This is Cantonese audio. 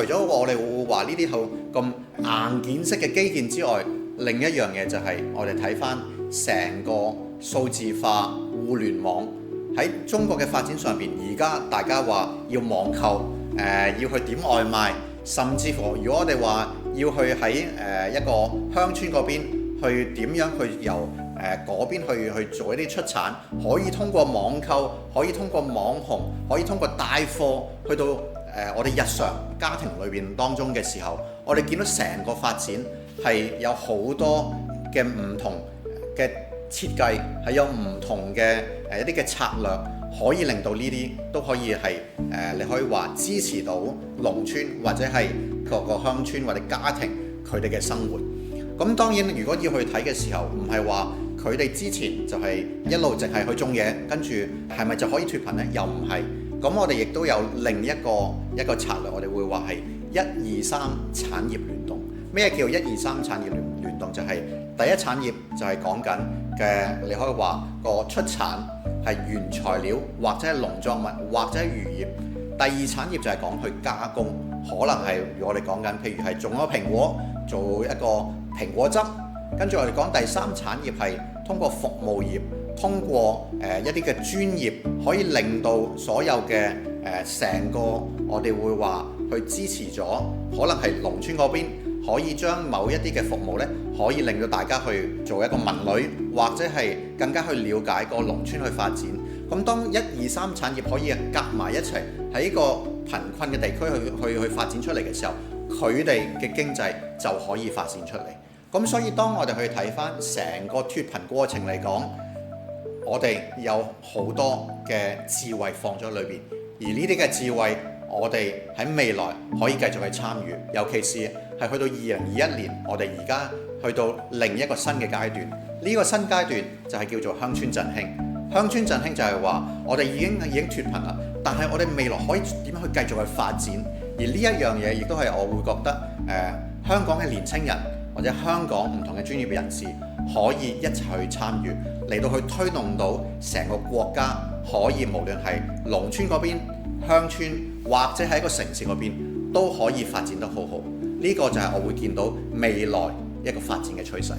咗我哋會話呢啲好咁硬件式嘅基建之外，另一樣嘢就係我哋睇翻成個數字化互聯網喺中國嘅發展上邊。而家大家話要網購，要去點外賣，甚至乎如果我哋話要去喺一個鄉村嗰邊去點樣去由嗰邊去做一啲出產，可以通過網購，可以通過網紅，可以通過帶貨去到我哋日常家庭裏邊當中嘅時候，我哋見到成個發展係有好多嘅唔同嘅設計，係有唔同嘅一啲嘅策略，可以令到呢啲都可以係你可以話支持到農村或者係各個鄉村或者家庭佢哋嘅生活。咁當然，如果要去睇嘅時候，唔係話佢哋之前就係一路淨係去種嘢，跟住係咪就可以脫貧呢？又唔係。咁我哋亦都有另一個策略，我哋會話係1、2、3產業聯動。咩叫1、2、3產業聯動？就係第一產業就係講緊嘅，你可以話個出產係原材料或者係農作物或者係漁業。第二產業就係講去加工，可能係如我哋講緊，譬如係種咗蘋果做一個蘋果汁。跟住我哋講第三產業係通過服務業，通過一啲嘅專業，可以令到所有嘅成個我哋會話去支持咗，可能係農村嗰邊可以將某一啲嘅服務呢，可以令到大家去做一個文旅，或者係更加去了解個農村去發展。咁當1、2、3產業可以夾埋一齊喺個貧困嘅地區去發展出嚟嘅時候，佢哋嘅經濟就可以發展出嚟。咁所以當我哋去睇翻成個脫貧過程嚟講，我哋有好多嘅智慧放咗裏邊，而呢啲嘅智慧我哋喺未來可以繼續去參與，尤其是係去到2021年，我哋而家去到另一個新嘅階段。呢個新階段就係叫做鄉村振興。鄉村振興就係話我哋已經脫貧啦，但係我哋未來可以點樣去繼續去發展？而呢一樣嘢亦都係我會覺得香港嘅年輕人或者香港唔同嘅專業人士可以一齊去參與，嚟到去推動到成個國家可以無論係農村嗰邊、鄉村或者喺一個城市嗰邊都可以發展得好好。呢個就係我會見到未來一個發展嘅趨勢。